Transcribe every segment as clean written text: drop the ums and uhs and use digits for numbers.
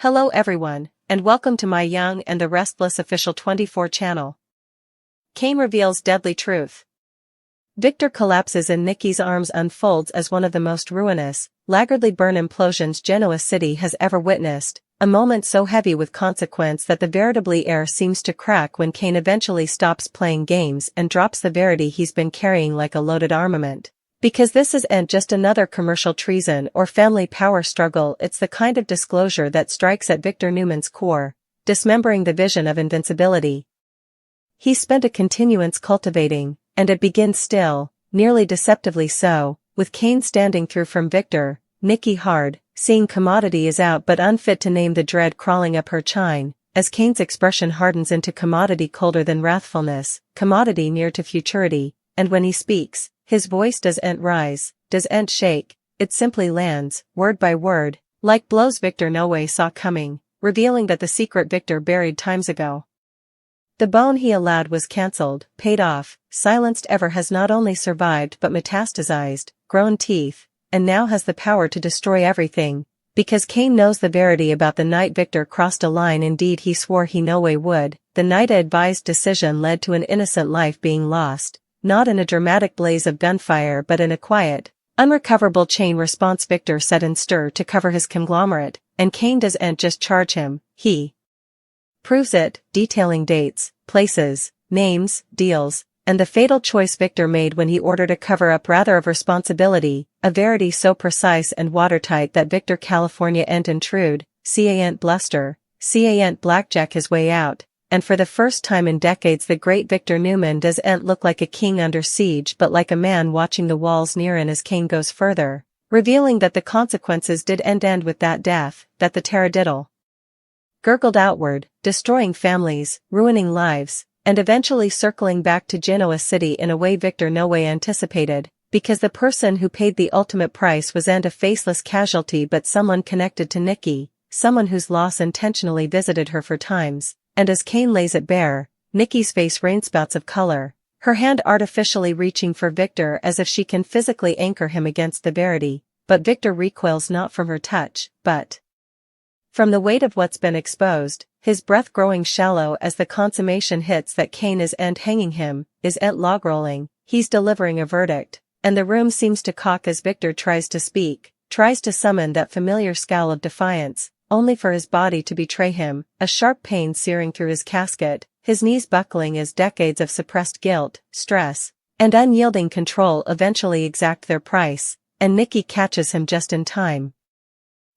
Hello everyone, and welcome to my Young and the Restless official 24 channel. Kane reveals deadly truth. Victor collapses in Nikki's arms unfolds as one of the most ruinous, laggardly burn implosions Genoa City has ever witnessed, a moment so heavy with consequence that the veritably air seems to crack when Kane eventually stops playing games and drops the verity he's been carrying like a loaded armament. Because this isn't just another commercial treason or family power struggle, it's the kind of disclosure that strikes at Victor Newman's core, dismembering the vision of invincibility he spent a continuance cultivating, and it begins still, nearly deceptively so, with Kane standing through from Victor, Nikki hard, seeing commodity is out but unfit to name the dread crawling up her chine, as Kane's expression hardens into commodity colder than wrathfulness, commodity near to futurity, and when he speaks, his voice doesn't rise, doesn't shake, it simply lands, word by word, like blows Victor no way saw coming, revealing that the secret Victor buried times ago. The bone he allowed was cancelled, paid off, silenced ever has not only survived but metastasized, grown teeth, and now has the power to destroy everything, because Kane knows the verity about the night Victor crossed a line indeed he swore he no way would, the night a advised decision led to an innocent life being lost. Not in a dramatic blaze of gunfire but in a quiet, unrecoverable chain response Victor set in stir to cover his conglomerate, and Kane doesn't just charge him, he proves it, detailing dates, places, names, deals, and the fatal choice Victor made when he ordered a cover-up rather of responsibility, a verity so precise and watertight that Victor California-ent intrude, ca-ent bluster, ca-ent blackjack his way out. And for the first time in decades the great Victor Newman doesn't look like a king under siege but like a man watching the walls near in as Kane goes further, revealing that the consequences didn't end with that death, that the taradiddle gurgled outward, destroying families, ruining lives, and eventually circling back to Genoa City in a way Victor no way anticipated, because the person who paid the ultimate price wasn't a faceless casualty but someone connected to Nikki, someone whose loss intentionally visited her for times. And as Kane lays it bare, Nikki's face rainspouts of color, her hand artificially reaching for Victor as if she can physically anchor him against the verity, but Victor recoils not from her touch, but from the weight of what's been exposed, his breath growing shallow as the consummation hits that Kane isn't hanging him, isn't logrolling, he's delivering a verdict, and the room seems to cock as Victor tries to speak, tries to summon that familiar scowl of defiance, only for his body to betray him, a sharp pain searing through his casket, his knees buckling as decades of suppressed guilt, stress, and unyielding control eventually exact their price, and Nikki catches him just in time,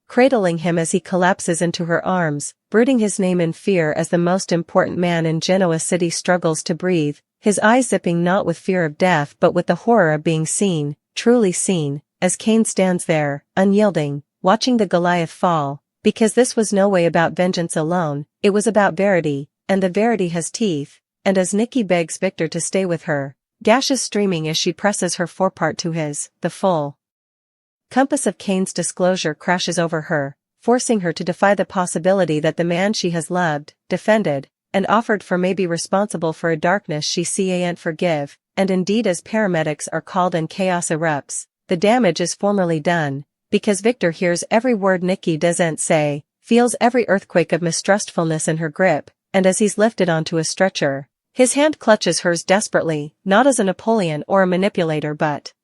cradling him as he collapses into her arms, brooding his name in fear as the most important man in Genoa City struggles to breathe, his eyes zipping not with fear of death but with the horror of being seen, truly seen, as Kane stands there, unyielding, watching the Goliath fall. Because this was no way about vengeance alone, it was about verity, and the verity has teeth, and as Nikki begs Victor to stay with her, gashes streaming as she presses her forepart to his, the full compass of Kane's disclosure crashes over her, forcing her to defy the possibility that the man she has loved, defended, and offered for may be responsible for a darkness she can't forgive, and indeed as paramedics are called and chaos erupts, the damage is formally done. Because Victor hears every word Nikki doesn't say, feels every earthquake of mistrustfulness in her grip, and as he's lifted onto a stretcher, his hand clutches hers desperately, not as a Napoleon or a manipulator but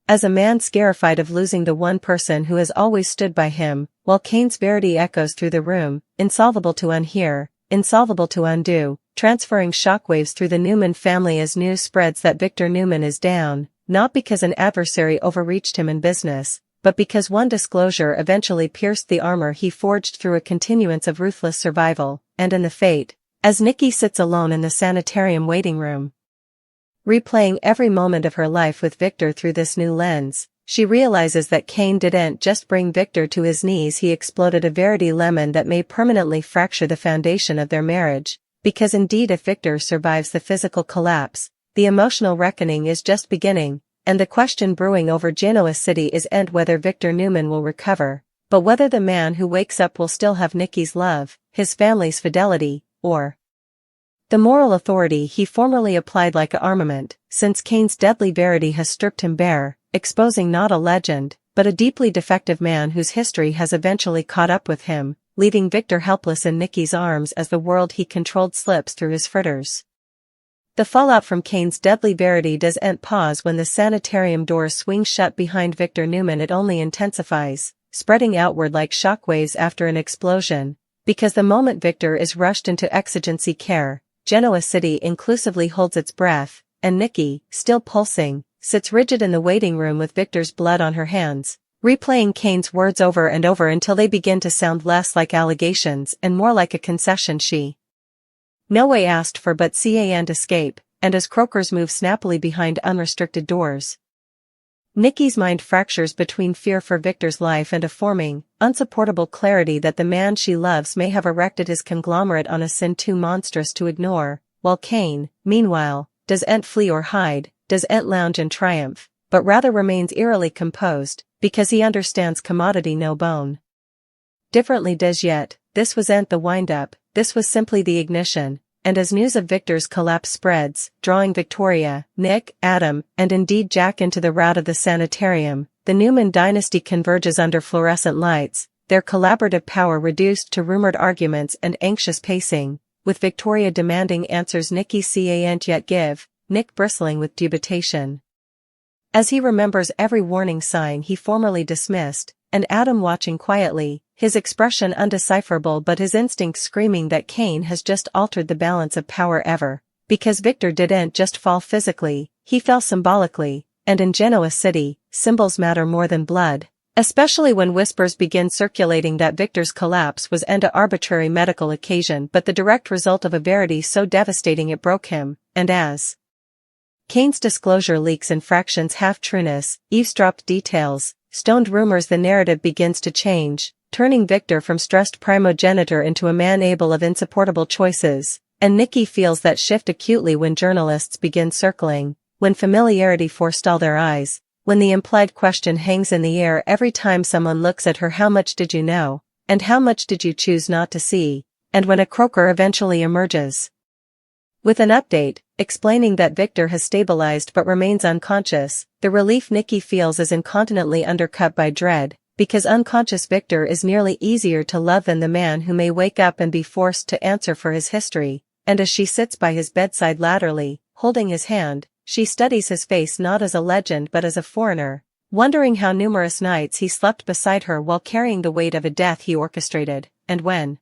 as a man scarified of losing the one person who has always stood by him, while Kane's verity echoes through the room, insolvable to unhear, insolvable to undo, transferring shockwaves through the Newman family as news spreads that Victor Newman is down, not because an adversary overreached him in business, but because one disclosure eventually pierced the armor he forged through a continuance of ruthless survival, and in the fate, as Nikki sits alone in the sanitarium waiting room, replaying every moment of her life with Victor through this new lens, she realizes that Kane didn't just bring Victor to his knees, he exploded a verity lemon that may permanently fracture the foundation of their marriage, because indeed if Victor survives the physical collapse, the emotional reckoning is just beginning. And the question brewing over Genoa City isn't whether Victor Newman will recover, but whether the man who wakes up will still have Nikki's love, his family's fidelity, or the moral authority he formerly applied like an armament, since Kane's deadly verity has stripped him bare, exposing not a legend, but a deeply defective man whose history has eventually caught up with him, leaving Victor helpless in Nikki's arms as the world he controlled slips through his fritters. The fallout from Kane's deadly verity doesn't pause when the sanitarium doors swing shut behind Victor Newman. It only intensifies, spreading outward like shockwaves after an explosion, because the moment Victor is rushed into exigency care, Genoa City inclusively holds its breath, and Nikki, still pulsing, sits rigid in the waiting room with Victor's blood on her hands, replaying Kane's words over and over until they begin to sound less like allegations and more like a concession she no way asked for but can't escape, and as croakers move snappily behind unrestricted doors. Nikki's mind fractures between fear for Victor's life and a forming, unsupportable clarity that the man she loves may have erected his conglomerate on a sin too monstrous to ignore, while Kane, meanwhile, doesn't flee or hide, doesn't lounge in triumph, but rather remains eerily composed, because he understands commodity no bone. Differently does yet, this wasn't the wind-up, this was simply the ignition, and as news of Victor's collapse spreads, drawing Victoria, Nick, Adam, and indeed Jack into the rout of the sanitarium, the Newman dynasty converges under fluorescent lights, their collaborative power reduced to rumored arguments and anxious pacing, with Victoria demanding answers Nikki can't yet give, Nick bristling with dubitation. As he remembers every warning sign he formerly dismissed, and Adam watching quietly, his expression undecipherable but his instinct screaming that Kane has just altered the balance of power ever, because Victor didn't just fall physically, he fell symbolically, and in Genoa City, symbols matter more than blood, especially when whispers begin circulating that Victor's collapse was an arbitrary medical occasion but the direct result of a verity so devastating it broke him, and as Kane's disclosure leaks in fractions half-trueness, eavesdropped details, stoned rumors the narrative begins to change, turning Victor from stressed primogenitor into a man able of insupportable choices, and Nikki feels that shift acutely when journalists begin circling, when familiarity forestall their eyes, when the implied question hangs in the air every time someone looks at her. How much did you know, and how much did you choose not to see, and when a croaker eventually emerges with an update, explaining that Victor has stabilized but remains unconscious, the relief Nikki feels is incontinently undercut by dread, because unconscious Victor is nearly easier to love than the man who may wake up and be forced to answer for his history, and as she sits by his bedside latterly, holding his hand, she studies his face not as a legend but as a foreigner, wondering how numerous nights he slept beside her while carrying the weight of a death he orchestrated, and when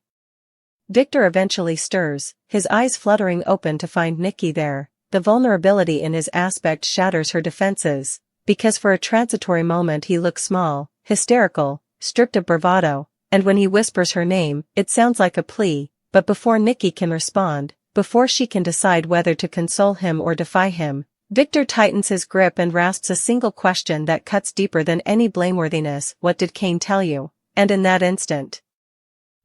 Victor eventually stirs, his eyes fluttering open to find Nikki there, the vulnerability in his aspect shatters her defenses, because for a transitory moment he looks small, hysterical, stripped of bravado, and when he whispers her name, it sounds like a plea, but before Nikki can respond, before she can decide whether to console him or defy him, Victor tightens his grip and rasps a single question that cuts deeper than any blameworthiness. What did Kane tell you? And in that instant,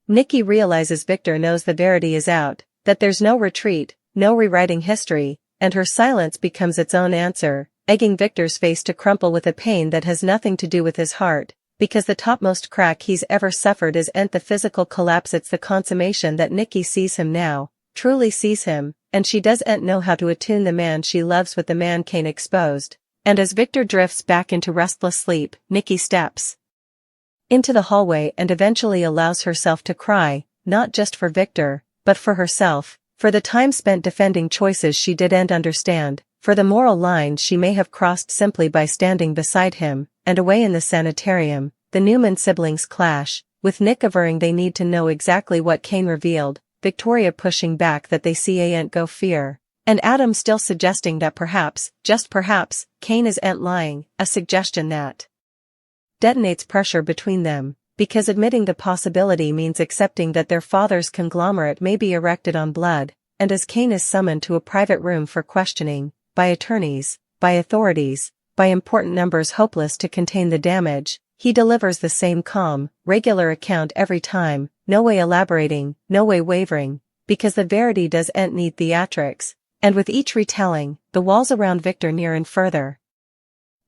Nikki realizes Victor knows the verity is out, that there's no retreat, no rewriting history, and her silence becomes its own answer, egging Victor's face to crumple with a pain that has nothing to do with his heart, because the topmost crack he's ever suffered isn't the physical collapse, it's the consummation that Nikki sees him now, truly sees him, and she doesn't know how to attune the man she loves with the man Kane exposed, and as Victor drifts back into restless sleep, Nikki steps into the hallway and eventually allows herself to cry, not just for Victor, but for herself, for the time spent defending choices she didn't understand, for the moral lines she may have crossed simply by standing beside him, and away in the sanitarium, the Newman siblings clash, with Nick averring they need to know exactly what Kane revealed, Victoria pushing back that they can't go fear, and Adam still suggesting that perhaps, just perhaps, Kane isn't lying, a suggestion that detonates pressure between them, because admitting the possibility means accepting that their father's conglomerate may be erected on blood, and as Kane is summoned to a private room for questioning, by attorneys, by authorities, by important numbers hopeless to contain the damage, he delivers the same calm, regular account every time, no way elaborating, no way wavering, because the verity doesn't need theatrics, and with each retelling, the walls around Victor near and further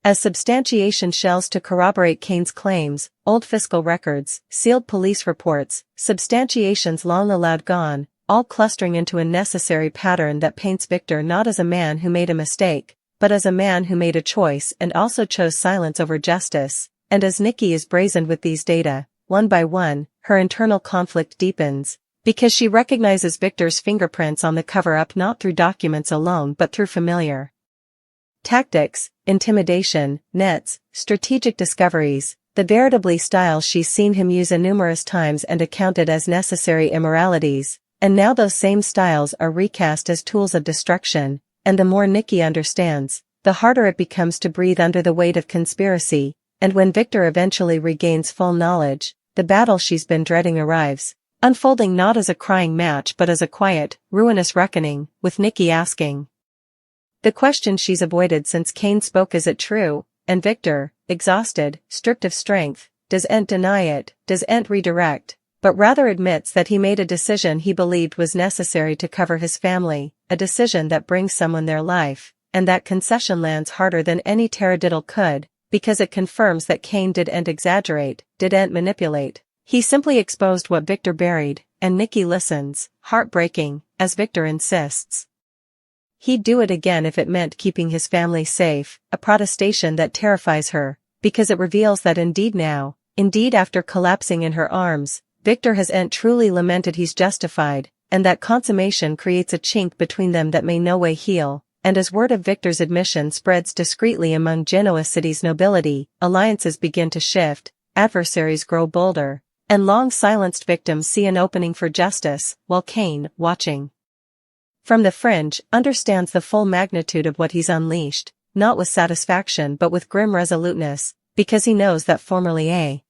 as substantiation shells to corroborate Kane's claims, old fiscal records, sealed police reports, substantiations long allowed gone, all clustering into a necessary pattern that paints Victor not as a man who made a mistake, but as a man who made a choice and also chose silence over justice, and as Nikki is brazened with these data, one by one, her internal conflict deepens, because she recognizes Victor's fingerprints on the cover-up not through documents alone but through familiar tactics, intimidation, nets, strategic discoveries, the veritably styles she's seen him use numerous times and accounted as necessary immoralities, and now those same styles are recast as tools of destruction, and the more Nikki understands, the harder it becomes to breathe under the weight of conspiracy, and when Victor eventually regains full knowledge, the battle she's been dreading arrives, unfolding not as a crying match but as a quiet, ruinous reckoning, with Nikki asking the question she's avoided since Kane spoke, is it true? And Victor, exhausted, stripped of strength, doesn't deny it, doesn't redirect, but rather admits that he made a decision he believed was necessary to cover his family, a decision that brings someone their life, and that concession lands harder than any taradiddle could, because it confirms that Kane didn't exaggerate, didn't manipulate. He simply exposed what Victor buried, and Nikki listens, heartbreaking, as Victor insists he'd do it again if it meant keeping his family safe, a protestation that terrifies her, because it reveals that indeed now, indeed after collapsing in her arms, Victor hasn't truly lamented, he's justified, and that consummation creates a chink between them that may no way heal, and as word of Victor's admission spreads discreetly among Genoa City's nobility, alliances begin to shift, adversaries grow bolder, and long-silenced victims see an opening for justice, while Kane, watching from the fringe, understands the full magnitude of what he's unleashed, not with satisfaction but with grim resoluteness, because he knows that formerly a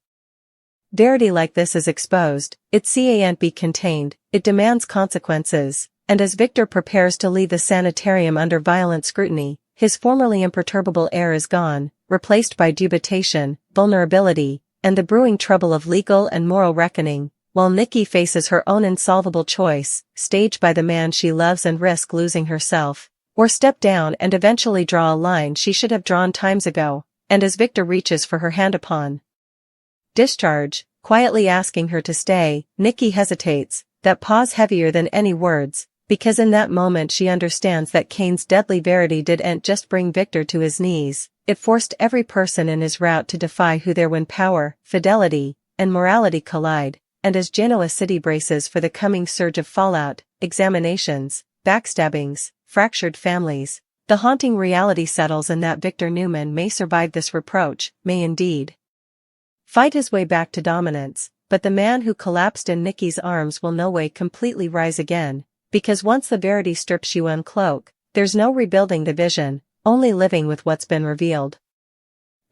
verity like this is exposed, it can't be contained, it demands consequences, and as Victor prepares to leave the sanitarium under violent scrutiny, his formerly imperturbable air is gone, replaced by dubitation, vulnerability, and the brewing trouble of legal and moral reckoning, while Nikki faces her own insolvable choice, staged by the man she loves and risk losing herself, or step down and eventually draw a line she should have drawn times ago, and as Victor reaches for her hand upon discharge, quietly asking her to stay, Nikki hesitates, that pause heavier than any words, because in that moment she understands that Kane's deadly verity didn't just bring Victor to his knees, it forced every person in his route to defy who there when power, fidelity, and morality collide. And as Genoa City braces for the coming surge of fallout, examinations, backstabbings, fractured families, the haunting reality settles in that Victor Newman may survive this reproach, may indeed fight his way back to dominance, but the man who collapsed in Nikki's arms will no way completely rise again, because once the verity strips you uncloak, there's no rebuilding the vision, only living with what's been revealed.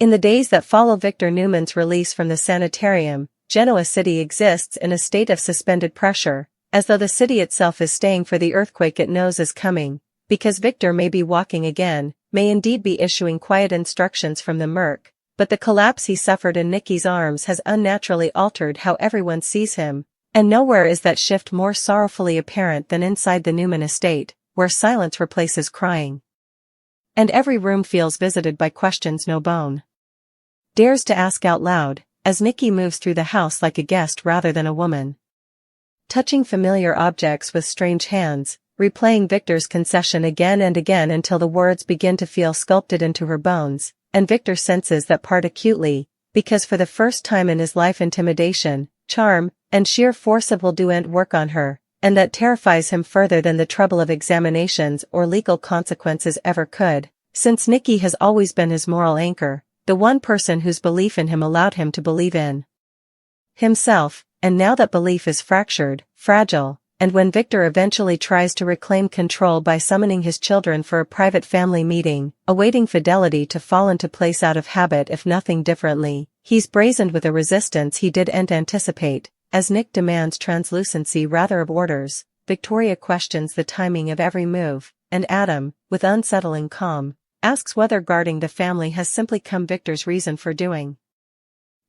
In the days that follow Victor Newman's release from the sanitarium, Genoa City exists in a state of suspended pressure, as though the city itself is staying for the earthquake it knows is coming, because Victor may be walking again, may indeed be issuing quiet instructions from the murk, but the collapse he suffered in Nikki's arms has unnaturally altered how everyone sees him, and nowhere is that shift more sorrowfully apparent than inside the Newman estate, where silence replaces crying. And every room feels visited by questions no bone dares to ask out loud, as Nikki moves through the house like a guest rather than a woman. Touching familiar objects with strange hands, replaying Victor's concession again and again until the words begin to feel sculpted into her bones, and Victor senses that part acutely, because for the first time in his life intimidation, charm, and sheer force will do'nt work on her, and that terrifies him further than the trouble of examinations or legal consequences ever could, since Nikki has always been his moral anchor, the one person whose belief in him allowed him to believe in himself, and now that belief is fractured, fragile, and when Victor eventually tries to reclaim control by summoning his children for a private family meeting, awaiting fidelity to fall into place out of habit if nothing differently, he's brazened with a resistance he didn't anticipate, as Nick demands translucency rather of orders, Victoria questions the timing of every move, and Adam, with unsettling calm, asks whether guarding the family has simply come Victor's reason for doing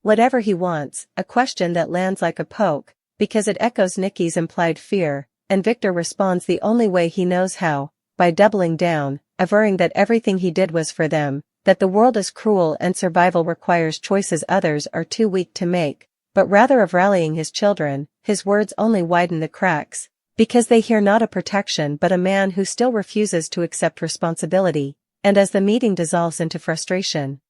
whatever he wants, a question that lands like a poke, because it echoes Nikki's implied fear, and Victor responds the only way he knows how, by doubling down, averring that everything he did was for them, that the world is cruel and survival requires choices others are too weak to make, but rather of rallying his children, his words only widen the cracks, because they hear not a protection but a man who still refuses to accept responsibility. And as the meeting dissolves into frustration,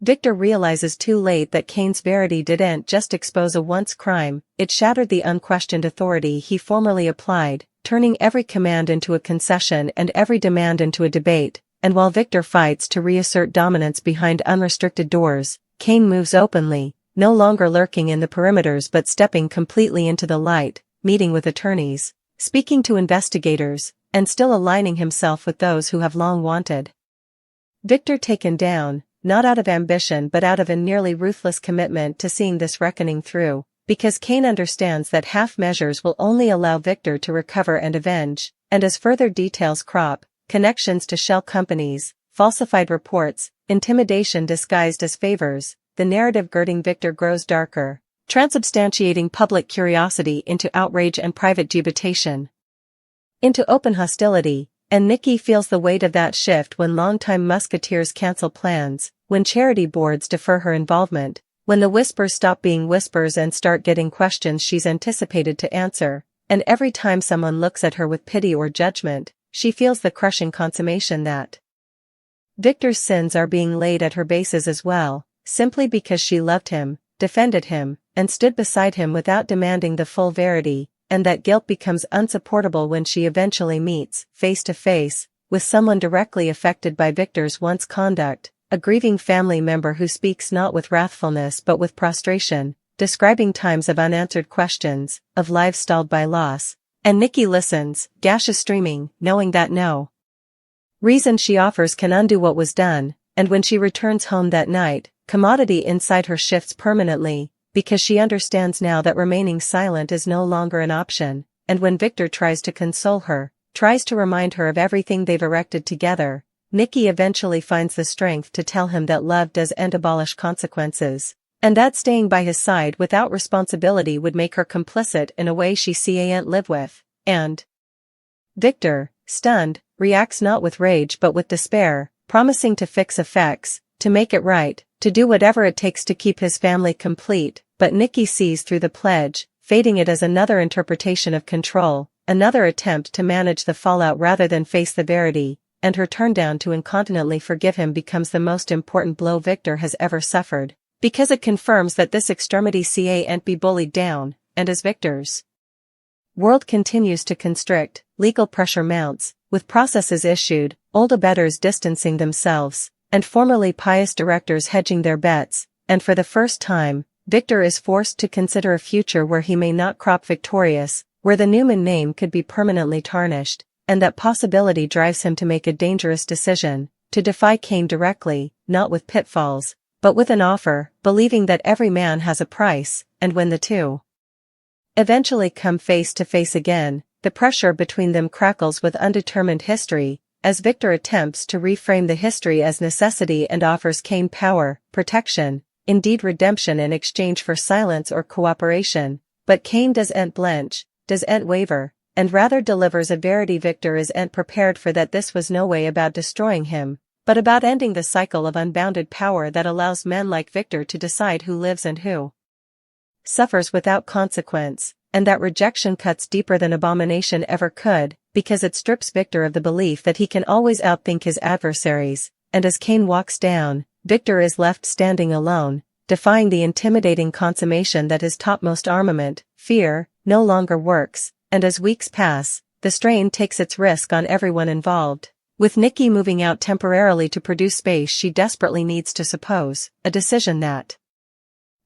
Victor realizes too late that Kane's verity didn't just expose a once crime, it shattered the unquestioned authority he formerly applied, turning every command into a concession and every demand into a debate, and while Victor fights to reassert dominance behind unrestricted doors, Kane moves openly, no longer lurking in the perimeters but stepping completely into the light, meeting with attorneys, speaking to investigators, and still aligning himself with those who have long wanted Victor taken down, not out of ambition but out of a nearly ruthless commitment to seeing this reckoning through, because Kane understands that half measures will only allow Victor to recover and avenge, and as further details crop, connections to shell companies, falsified reports, intimidation disguised as favors, the narrative girding Victor grows darker, transubstantiating public curiosity into outrage and private dubitation, into open hostility, and Nikki feels the weight of that shift when longtime musketeers cancel plans, when charity boards defer her involvement, when the whispers stop being whispers and start getting questions she's anticipated to answer, and every time someone looks at her with pity or judgment, she feels the crushing consummation that Victor's sins are being laid at her bases as well, simply because she loved him, defended him, and stood beside him without demanding the full verity, and that guilt becomes unsupportable when she eventually meets, face to face, with someone directly affected by Victor's once conduct, a grieving family member who speaks not with wrathfulness but with prostration, describing times of unanswered questions, of lives stalled by loss, and Nikki listens, gashes streaming, knowing that no reason she offers can undo what was done, and when she returns home that night, commodity inside her shifts permanently, because she understands now that remaining silent is no longer an option, and when Victor tries to console her, tries to remind her of everything they've erected together, Nikki eventually finds the strength to tell him that love doesn't abolish consequences, and that staying by his side without responsibility would make her complicit in a way she can't live with, and Victor, stunned, reacts not with rage but with despair, promising to fix effects, to make it right, to do whatever it takes to keep his family complete, but Nikki sees through the pledge, fading it as another interpretation of control, another attempt to manage the fallout rather than face the verity, and her turndown to incontinently forgive him becomes the most important blow Victor has ever suffered, because it confirms that this extremity can't be bullied down, and as Victor's world continues to constrict, legal pressure mounts, with processes issued, old abettors distancing themselves, and formerly pious directors hedging their bets, and for the first time, Victor is forced to consider a future where he may not crop victorious, where the Newman name could be permanently tarnished, and that possibility drives him to make a dangerous decision, to defy Kane directly, not with pitfalls, but with an offer, believing that every man has a price, and when the two eventually come face to face again, the pressure between them crackles with undetermined history, as Victor attempts to reframe the history as necessity and offers Kane power, protection, indeed redemption in exchange for silence or cooperation, but Kane doesn't blench, doesn't waver, and rather delivers a verity Victor isn't prepared for, that this was no way about destroying him, but about ending the cycle of unbounded power that allows men like Victor to decide who lives and who suffers without consequence, and that rejection cuts deeper than abomination ever could, because it strips Victor of the belief that he can always outthink his adversaries, and as Kane walks down, Victor is left standing alone, defying the intimidating consummation that his topmost armament, fear, no longer works, and as weeks pass, the strain takes its risk on everyone involved, with Nikki moving out temporarily to produce space she desperately needs to suppose, a decision that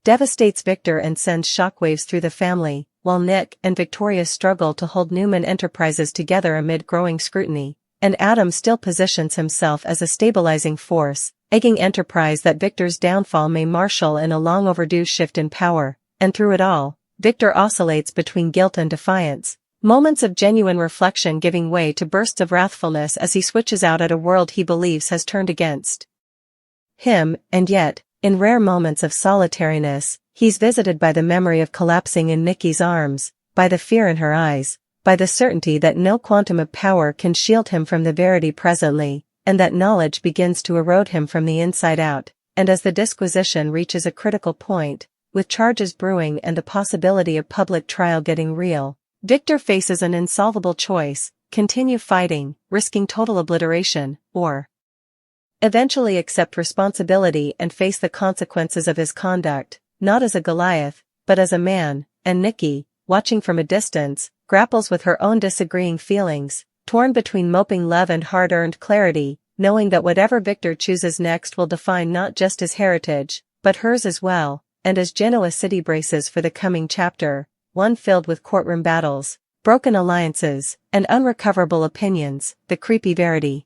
devastates Victor and sends shockwaves through the family, while Nick and Victoria struggle to hold Newman Enterprises together amid growing scrutiny, and Adam still positions himself as a stabilizing force, egging Enterprise that Victor's downfall may marshal in a long overdue shift in power, and through it all, Victor oscillates between guilt and defiance, moments of genuine reflection giving way to bursts of wrathfulness as he switches out at a world he believes has turned against him, and yet, in rare moments of solitariness, he's visited by the memory of collapsing in Nikki's arms, by the fear in her eyes, by the certainty that no quantum of power can shield him from the verity presently, and that knowledge begins to erode him from the inside out, and as the disquisition reaches a critical point, with charges brewing and the possibility of public trial getting real, Victor faces an insolvable choice: continue fighting, risking total obliteration, or eventually accept responsibility and face the consequences of his conduct, not as a Goliath, but as a man, and Nikki, watching from a distance, grapples with her own disagreeing feelings, torn between moping love and hard-earned clarity, knowing that whatever Victor chooses next will define not just his heritage, but hers as well, and as Genoa City braces for the coming chapter, one filled with courtroom battles, broken alliances, and unrecoverable opinions, the creepy verity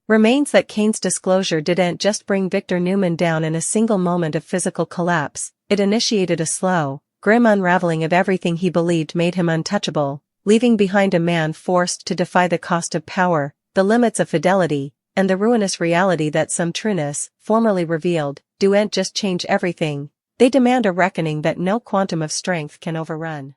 remains that Kane's disclosure didn't just bring Victor Newman down in a single moment of physical collapse, it initiated a slow, grim unraveling of everything he believed made him untouchable, leaving behind a man forced to defy the cost of power, the limits of fidelity, and the ruinous reality that some trueness, formerly revealed, don't just change everything, they demand a reckoning that no quantum of strength can overrun.